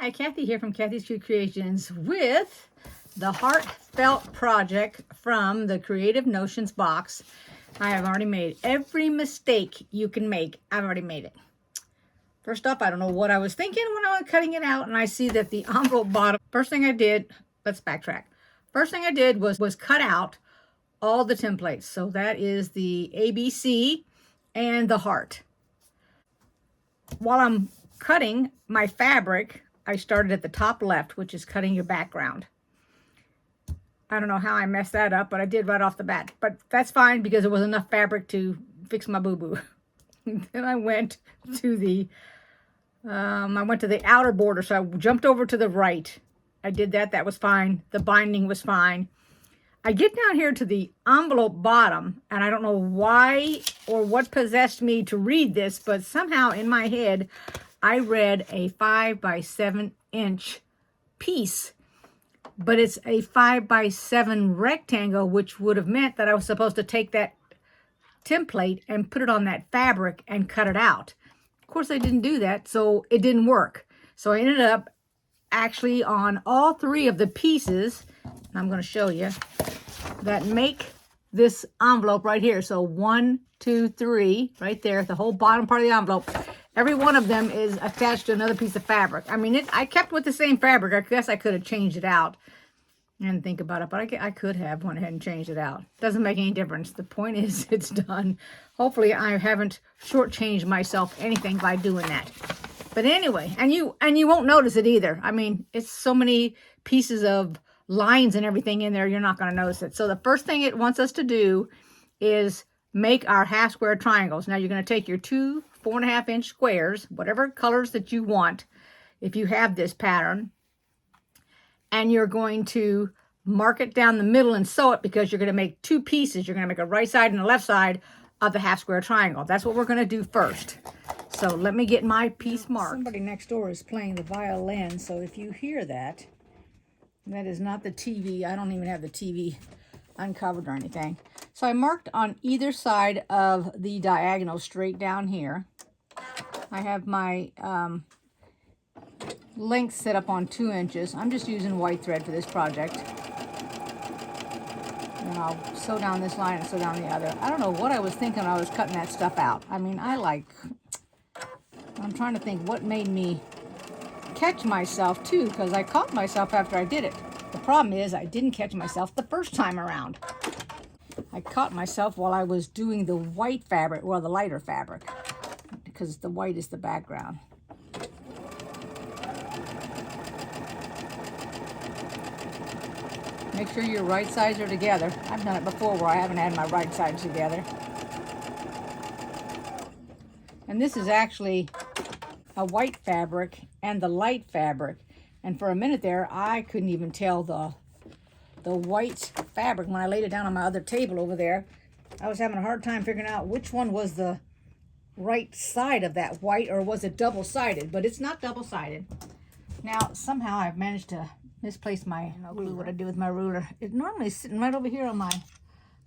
Hi, Kathy here from Kathy's Cute Creations with the heartfelt project from the Creative Notions box. I have already made every mistake you can make. I've already made it. First off, I don't know what I was thinking when I was cutting it out, and I see that the envelope bottom, first thing I did, let's backtrack. First thing I did was cut out all the templates. So that is the ABC and the heart. While I'm cutting my fabric, I started at the top left, which is cutting your background. I don't know how I messed that up, but I did right off the bat. But that's fine because it was enough fabric to fix my boo-boo. Then I went to the outer border, so I jumped over to the right. I did that. That was fine. The binding was fine. I get down here to the envelope bottom, and I don't know why or what possessed me to read this, but somehow in my head, I read a 5 by 7 inch piece, but it's a 5 by 7 rectangle, which would have meant that I was supposed to take that template and put it on that fabric and cut it out. Of course, I didn't do that, so it didn't work. So I ended up actually on all three of the pieces, and I'm going to show you, that make this envelope right here. So 1, 2, 3, right there, the whole bottom part of the envelope. Every one of them is attached to another piece of fabric. I mean, I kept with the same fabric. I guess I could have changed it out and think about it, but I could have went ahead and changed it out. Doesn't make any difference. The point is it's done. Hopefully I haven't shortchanged myself anything by doing that. But anyway, and you won't notice it either. I mean, it's so many pieces of lines and everything in there, you're not going to notice it. So the first thing it wants us to do is make our half square triangles. Now you're going to take your two 4.5 inch squares, whatever colors that you want, if you have this pattern, and you're going to mark it down the middle and sew it, because you're going to make two pieces. You're going to make a right side and a left side of the half square triangle. That's what we're going to do first. So let me get my piece marked. Somebody next door is playing the violin, so if you hear that, that is not the TV. I don't even have the TV uncovered or anything. So I marked on either side of the diagonal straight down here. I have my length set up on 2 inches. I'm just using white thread for this project. And I'll sew down this line and sew down the other. I don't know what I was thinking when I was cutting that stuff out. I mean, I'm trying to think what made me catch myself too, because I caught myself after I did it. The problem is I didn't catch myself the first time around. I caught myself while I was doing the white fabric, or the lighter fabric, because the white is the background. Make sure your right sides are together. I've done it before where I haven't had my right sides together. And this is actually a white fabric and the light fabric. And for a minute there, I couldn't even tell the white fabric when I laid it down on my other table over there. I was having a hard time figuring out which one was the right side of that white, or was it double-sided? But it's not double-sided. Now, somehow I've managed to misplace my, no clue what I do with my ruler. It's normally sitting right over here on my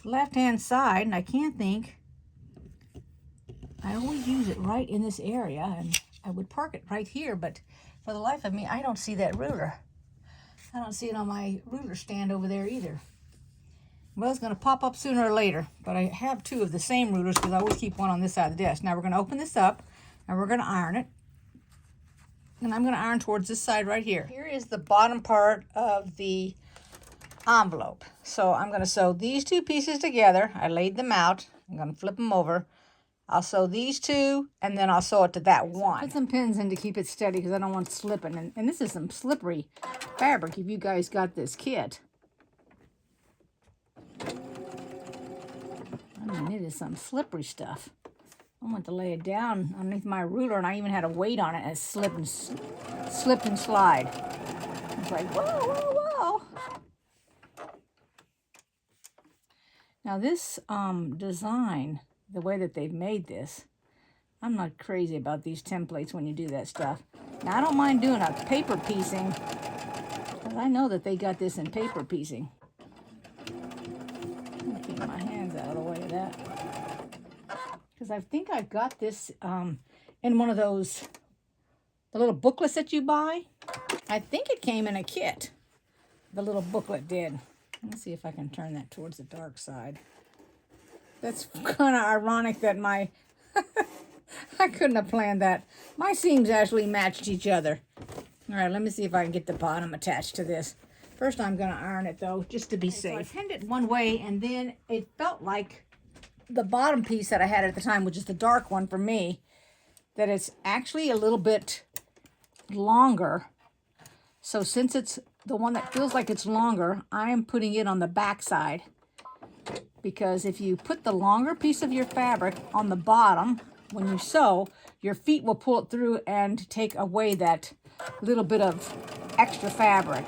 left-hand side, and I can't think. I always use it right in this area, and I would park it right here, but for the life of me, I don't see that ruler. I don't see it on my ruler stand over there either. Well, it's going to pop up sooner or later, but I have two of the same rulers because I always keep one on this side of the desk. Now we're going to open this up, and we're going to iron it. And I'm going to iron towards this side right here. Here is the bottom part of the envelope. So I'm going to sew these two pieces together. I laid them out. I'm going to flip them over. I'll sew these two, and then I'll sew it to that one. Put some pins in to keep it steady because I don't want it slipping. And this is some slippery fabric if you guys got this kit. I mean, it is some slippery stuff. I went to lay it down underneath my ruler, and I even had a weight on it, and it slipped and slide. It's like, whoa, whoa, whoa. Now this design, the way that they've made this, I'm not crazy about these templates when you do that stuff. Now I don't mind doing a paper piecing, because I know that they got this in paper piecing. I'm gonna keep my hands out of the way of that, because I think I've got this in one of those, the little booklets that you buy. I think it came in a kit. The little booklet did. Let's see if I can turn that towards the dark side. That's kind of ironic that my... I couldn't have planned that. My seams actually matched each other. All right, let me see if I can get the bottom attached to this. First, I'm going to iron it, though, just to be safe. So I pinned it one way, and then it felt like the bottom piece that I had at the time, which is the dark one for me, that it's actually a little bit longer. So since it's the one that feels like it's longer, I am putting it on the back side. Because if you put the longer piece of your fabric on the bottom, when you sew, your feet will pull it through and take away that little bit of extra fabric.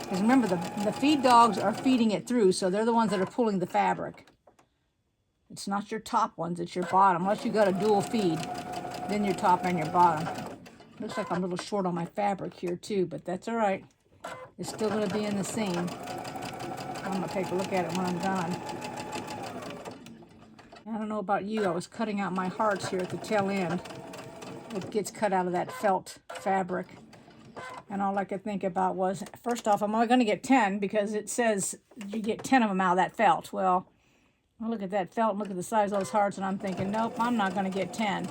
Because remember, the feed dogs are feeding it through, so they're the ones that are pulling the fabric. It's not your top ones, it's your bottom. Unless you got a dual feed, then your top and your bottom. Looks like I'm a little short on my fabric here too, but that's all right. It's still going to be in the seam. I'm going to take a look at it when I'm done. I don't know about you, I was cutting out my hearts here at the tail end. It gets cut out of that felt fabric. And all I could think about was, first off, I'm only going to get 10 because it says you get 10 of them out of that felt. Well, I look at that felt and look at the size of those hearts and I'm thinking, nope, I'm not going to get 10.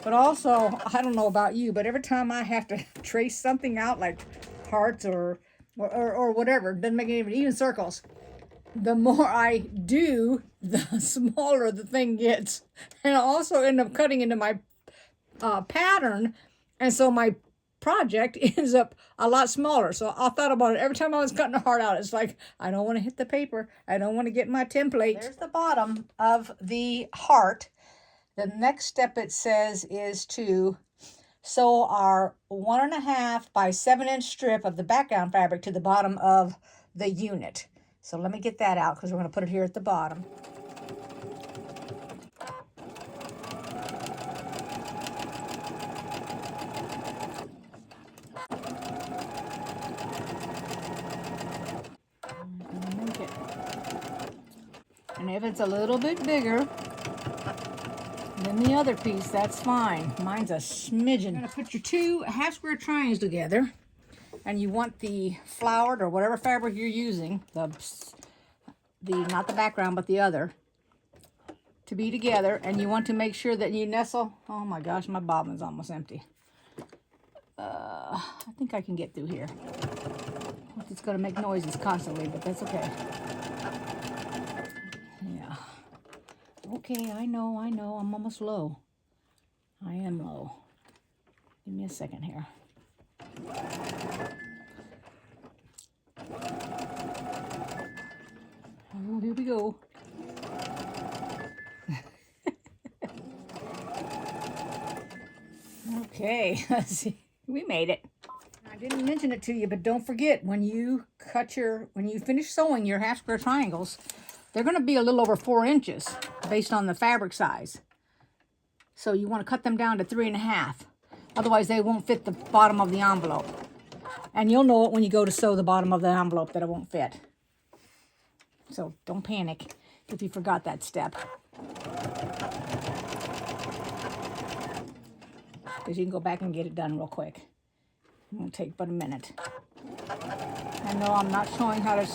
But also, I don't know about you, but every time I have to trace something out like hearts or whatever, doesn't make any, even circles, the more I do, the smaller the thing gets. And I also end up cutting into my pattern, and so my project ends up a lot smaller. So I thought about it every time I was cutting a heart out. It's like, I don't want to hit the paper. I don't want to get my template. There's the bottom of the heart. The next step, it says, is to sew our 1.5 by 7-inch strip of the background fabric to the bottom of the unit. So let me get that out because we're going to put it here at the bottom. And if it's a little bit bigger than the other piece, that's fine. Mine's a smidgen. You're going to put your 2 half-square triangles together, and you want the flowered or whatever fabric you're using, the not the background but the other, to be together, and you want to make sure that you nestle. Oh my gosh, my bobbin's almost empty. I think I can get through here. It's going to make noises constantly, but that's okay. Yeah. Okay, I know, I'm almost low. I am low. Give me a second here. Oh, here we go. Okay, let's see. We made it. I didn't mention it to you, but don't forget, when you finish sewing your half square triangles, they're going to be a little over 4 inches based on the fabric size. So you want to cut them down to 3.5. Otherwise, they won't fit the bottom of the envelope. And you'll know it when you go to sew the bottom of the envelope that it won't fit. So don't panic if you forgot that step. Because you can go back and get it done real quick. It won't take but a minute. I know I'm not showing how to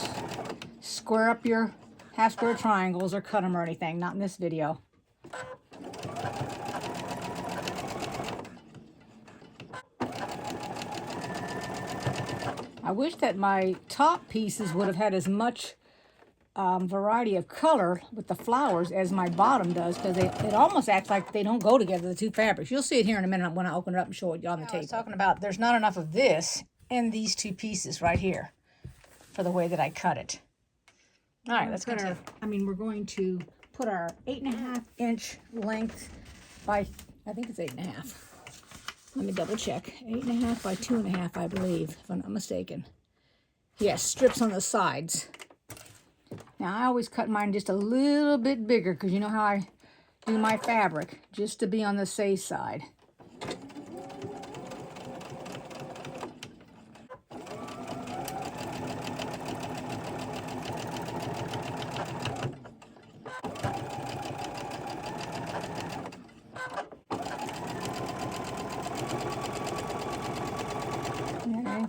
square up your half square triangles or cut them or anything. Not in this video. I wish that my top pieces would have had as much variety of color with the flowers as my bottom does, because it almost acts like they don't go together, the 2 fabrics. You'll see it here in a minute when I open it up and show it on the table. I was talking about there's not enough of this in these 2 pieces right here for the way that I cut it. All right, let's continue. We're going to put our 8.5-inch length by, I think it's 8.5. Let me double check. 8.5 by 2.5, I believe, if I'm not mistaken. Yes, strips on the sides. Now, I always cut mine just a little bit bigger because you know how I do my fabric, just to be on the safe side.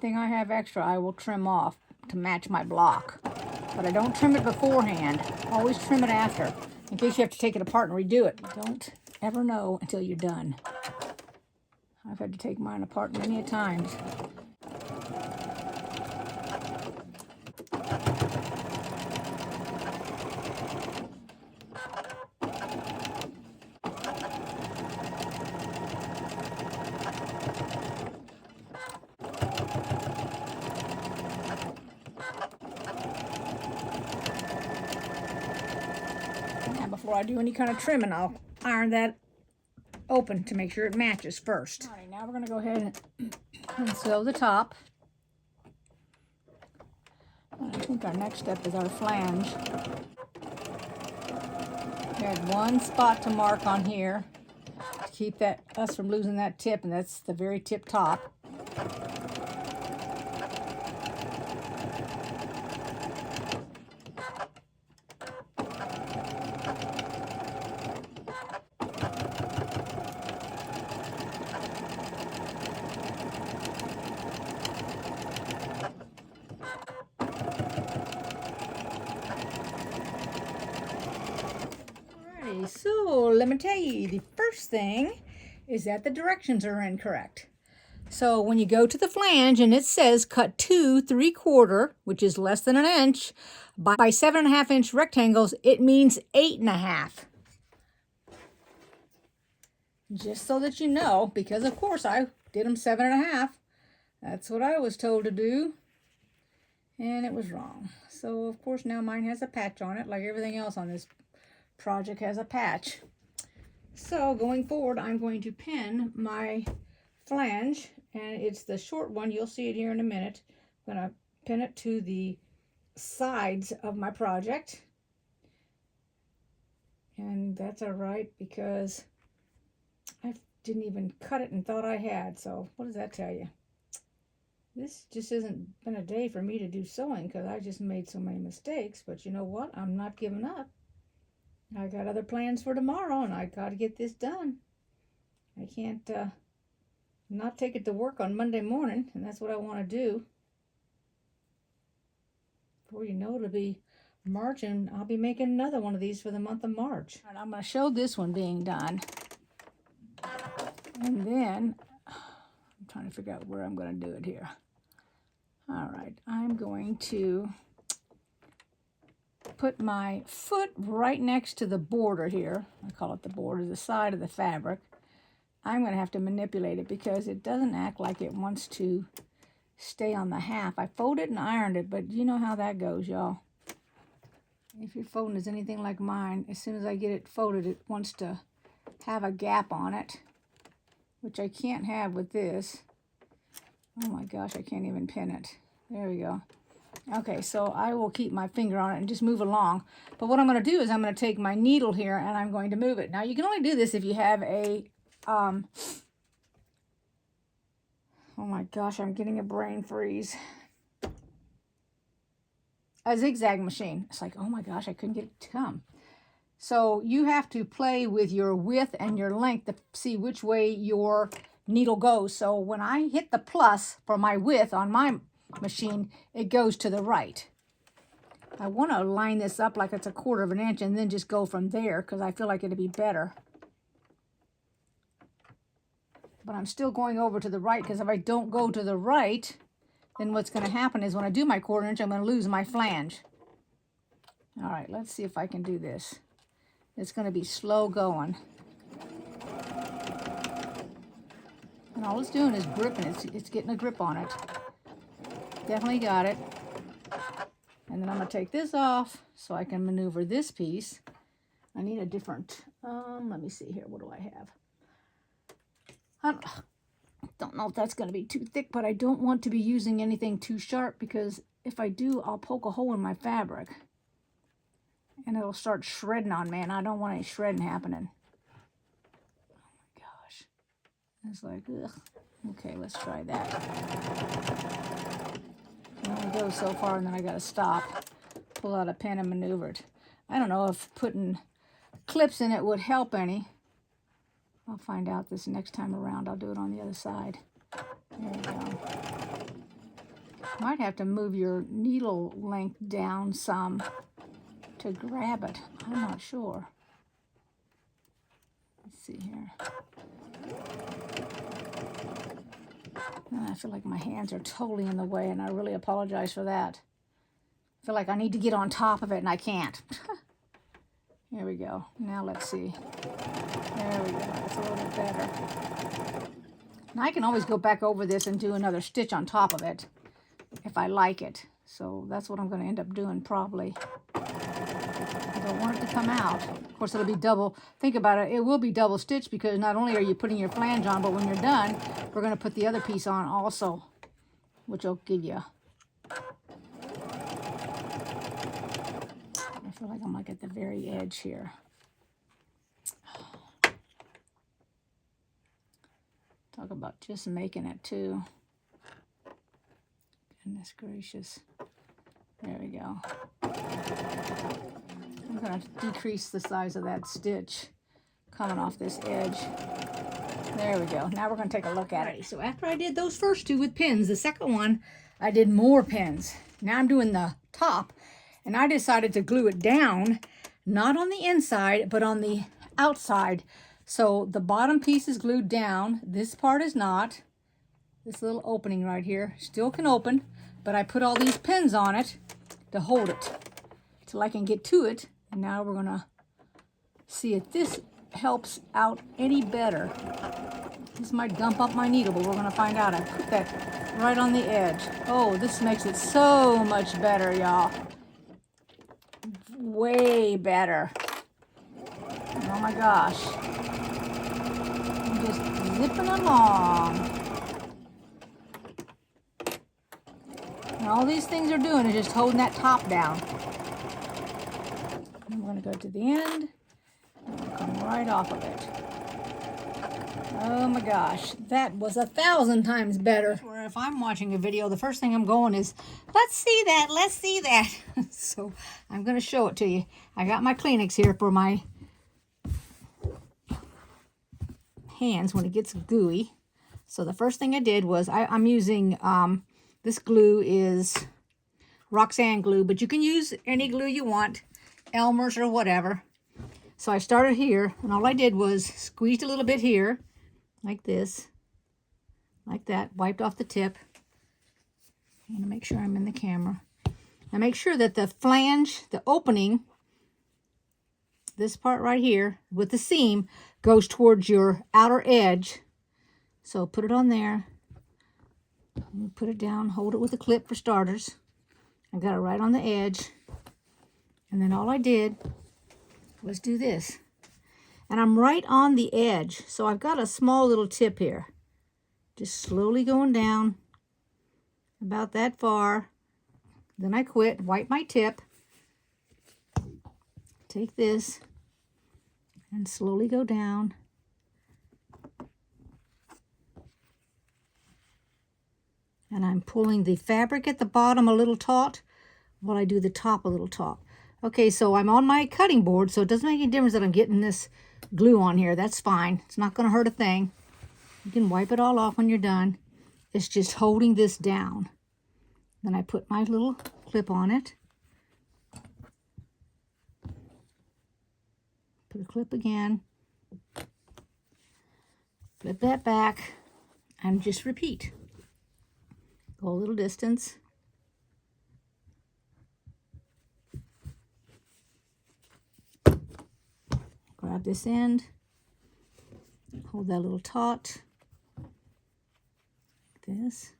anything I have extra, I will trim off to match my block. But I don't trim it beforehand. Always trim it after, in case you have to take it apart and redo it. You don't ever know until you're done. I've had to take mine apart many a times. Now, before I do any kind of trimming, I'll iron that open to make sure it matches first. All right, now we're going to go ahead and sew the top. I think our next step is our flange. We had one spot to mark on here to keep us from losing that tip, and that's the very tip top. So let me tell you, the first thing is that the directions are incorrect. So when you go to the flange and it says cut 2 3/4, which is less than an inch, by 7.5 inch rectangles, it means 8.5. Just so that you know, because of course I did them 7.5. That's what I was told to do, and it was wrong. So of course now mine has a patch on it, like everything else on this project has a patch. So going forward, I'm going to pin my flange, and it's the short one. You'll see it here in a minute. I'm going to pin it to the sides of my project, and that's all right because I didn't even cut it and thought I had. So what does that tell you? This just hasn't been a day for me to do sewing because I just made so many mistakes. But you know what? I'm not giving up. I got other plans for tomorrow, and I got to get this done. I can't not take it to work on Monday morning, and that's what I want to do. Before you know, it'll be March, and I'll be making another one of these for the month of March. And I'm going to show this one being done. And then, I'm trying to figure out where I'm going to do it here. All right, I'm going to put my foot right next to the border here. I call it the border, the side of the fabric. I'm going to have to manipulate it because it doesn't act like it wants to stay on the half. I folded and ironed it, but you know how that goes, y'all. If your folding is anything like mine, as soon as I get it folded, it wants to have a gap on it, which I can't have with this. Oh my gosh, I can't even pin it. There we go. Okay, so I will keep my finger on it and just move along. But what I'm going to do is I'm going to take my needle here and I'm going to move it. Now, you can only do this if you have a, oh my gosh, I'm getting a brain freeze. A zigzag machine. It's like, oh my gosh, I couldn't get it to come. So you have to play with your width and your length to see which way your needle goes. So when I hit the plus for my width on my machine, it goes to the right. I want to line this up like it's 1/4 inch and then just go from there because I feel like it'd be better. But I'm still going over to the right because if I don't go to the right, then what's going to happen is when I do my 1/4 inch, I'm going to lose my flange. All right, let's see if I can do this. It's going to be slow going. And all it's doing is gripping. It's getting a grip on it. Definitely got it. And then I'm going to take this off so I can maneuver this piece. I need a different, let me see here. What do I have? I don't know if that's going to be too thick, but I don't want to be using anything too sharp because if I do, I'll poke a hole in my fabric. And it'll start shredding on me, and I don't want any shredding happening. Oh my gosh. It's like, ugh. Okay, let's try that. It only goes so far, and then I got to stop, pull out a pin, and maneuver it. I don't know if putting clips in it would help any. I'll find out this next time around. I'll do it on the other side. There we go. Might have to move your needle length down some to grab it. I'm not sure. Let's see here. I feel like my hands are totally in the way, and I really apologize for that. I feel like I need to get on top of it, and I can't. Here we go. Now let's see. There we go. That's a little bit better. Now I can always go back over this and do another stitch on top of it if I like it. So that's what I'm going to end up doing probably. I don't want it to come out. Of course, it'll be double. Think about it. It will be double stitched because not only are you putting your flange on, but when you're done, we're going to put the other piece on also, which will give you. I feel like I'm like at the very edge here. Talk about just making it too. Goodness gracious. There we go. I'm going to decrease the size of that stitch coming off this edge. There we go. Now we're going to take a look at it. So after I did those first two with pins, the second one, I did more pins. Now I'm doing the top, and I decided to glue it down, not on the inside, but on the outside. So the bottom piece is glued down. This part is not. This little opening right here still can open, but I put all these pins on it to hold it till I can get to it. And now we're going to see if this helps out any better. This might gump up my needle, but we're going to find out. I put that right on the edge. Oh, this makes it so much better, y'all. Way better. Oh my gosh. I'm just zipping along. And all these things are doing is just holding that top down. I'm going to go to the end. And we'll come right off of it. Oh my gosh, that was 1,000 times better. Where if I'm watching a video, the first thing I'm going is, let's see that, let's see that. So I'm going to show it to you. I got my Kleenex here for my hands when it gets gooey. So the first thing I did was, I'm using, this glue is Roxanne glue, but you can use any glue you want, Elmer's or whatever. So I started here, and all I did was squeezed a little bit here, like this, like that, wiped off the tip. I'm going to make sure I'm in the camera. Now make sure that the flange, the opening, this part right here with the seam goes towards your outer edge. So put it on there. Put it down, hold it with a clip for starters. I got it right on the edge. And then all I did was do this. And I'm right on the edge. So I've got a small little tip here. Just slowly going down about that far. Then I quit, wipe my tip. Take this and slowly go down. And I'm pulling the fabric at the bottom a little taut while I do the top a little taut. Okay, so I'm on my cutting board, so it doesn't make any difference that I'm getting this glue on here. That's fine. It's not going to hurt a thing. You can wipe it all off when you're done. It's just holding this down. Then I put my little clip on it. Put a clip again. Flip that back and just repeat. Go a little distance. Grab this end. Hold that little taut. Like this.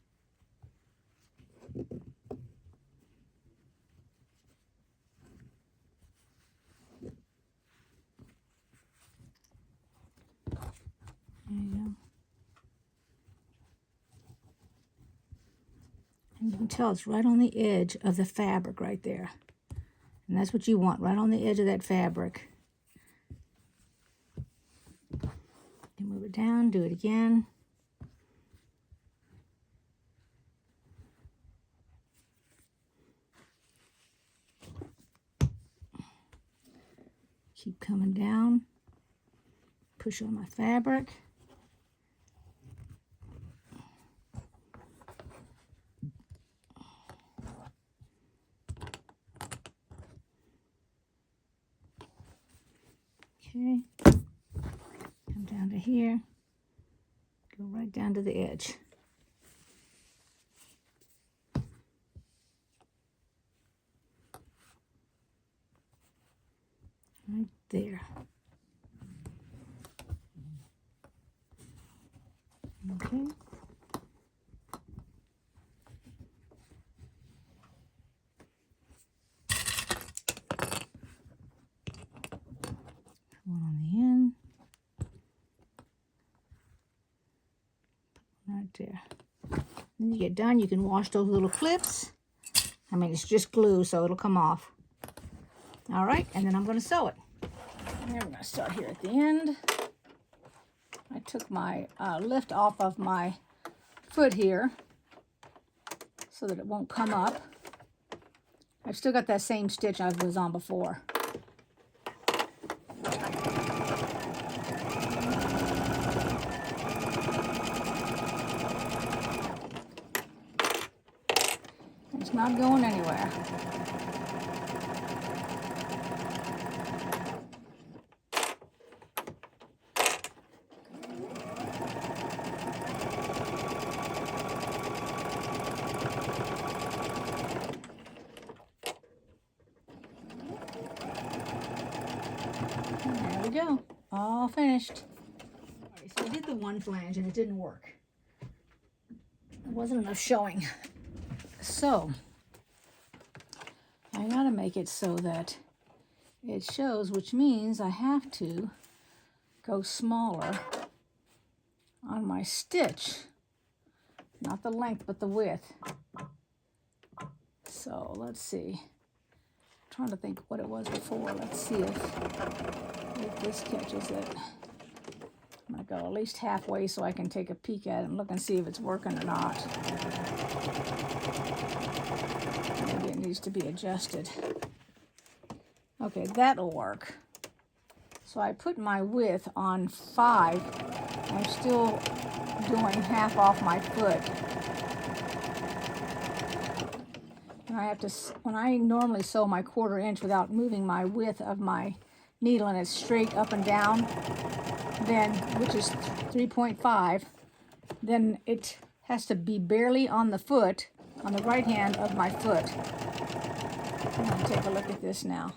There you go. And you can tell it's right on the edge of the fabric right there. And that's what you want, right on the edge of that fabric. You move it down, do it again. Keep coming down. Push on my fabric. Okay. Come down to here. Go right down to the edge. Right there. Okay. One on the end. Right there. When you get done, you can wash those little clips. I mean, it's just glue, so it'll come off. All right, and then I'm going to sew it. And I'm going to start here at the end. I took my lift off of my foot here so that it won't come up. I've still got that same stitch I was on before. It's not going anywhere. There we go, all finished. All right, so I did the one flange and it didn't work. There wasn't enough showing. So I gotta make it so that it shows, which means I have to go smaller on my stitch. Not the length, but the width. So let's see. I'm trying to think what it was before. Let's see if this catches it. I'm gonna go at least halfway so I can take a peek at it and look and see if it's working or not. Maybe it needs to be adjusted. Okay, that'll work. So I put my width on 5. I'm still doing half off my foot. And I have to, when I normally sew my 1/4 inch without moving my width of my needle and it's straight up and down, then, which is 3.5, then it has to be barely on the foot, on the right hand of my foot. I'm going to take a look at this now.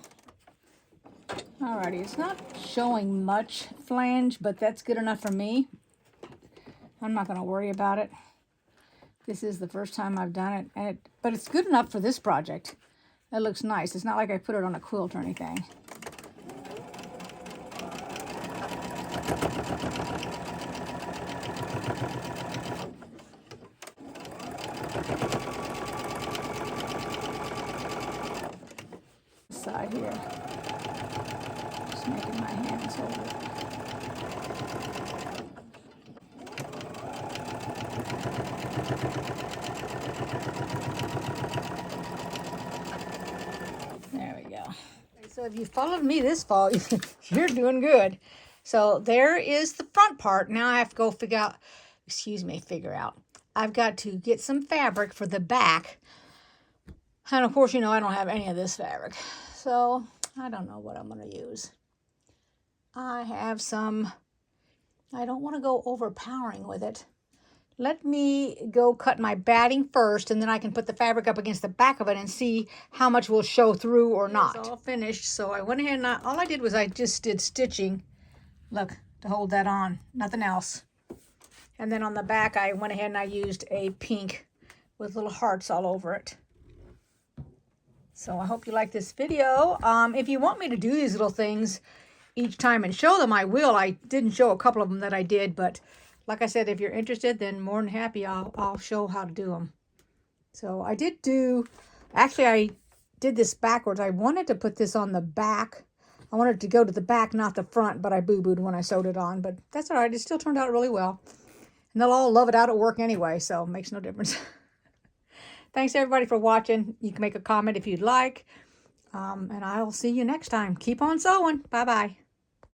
Alrighty, it's not showing much flange, but that's good enough for me. I'm not going to worry about it. This is the first time I've done it, but it's good enough for this project. It looks nice. It's not like I put it on a quilt or anything. Side here. Just making my hands hold it. There we go. So if you followed me this fall, you're doing good. So there is the front part. Now I have to go figure out. I've got to get some fabric for the back. And of course, you know, I don't have any of this fabric. So I don't know what I'm going to use. I have some, I don't want to go overpowering with it. Let me go cut my batting first, and then I can put the fabric up against the back of it and see how much will show through or not. It's all finished, so I went ahead and all I did was I just did stitching, look, to hold that on, nothing else. And then on the back, I went ahead and I used a pink with little hearts all over it. So I hope you like this video. If you want me to do these little things each time and show them, I will. I didn't show a couple of them that I did, but like I said, if you're interested, then more than happy, I'll show how to do them. So I did actually I did this backwards. I wanted to put this on the back. I wanted to go to the back, not the front, but I boo-booed when I sewed it on. But that's all right. It still turned out really well. And they'll all love it out at work anyway, so it makes no difference. Thanks, everybody, for watching. You can make a comment if you'd like. And I'll see you next time. Keep on sewing. Bye-bye.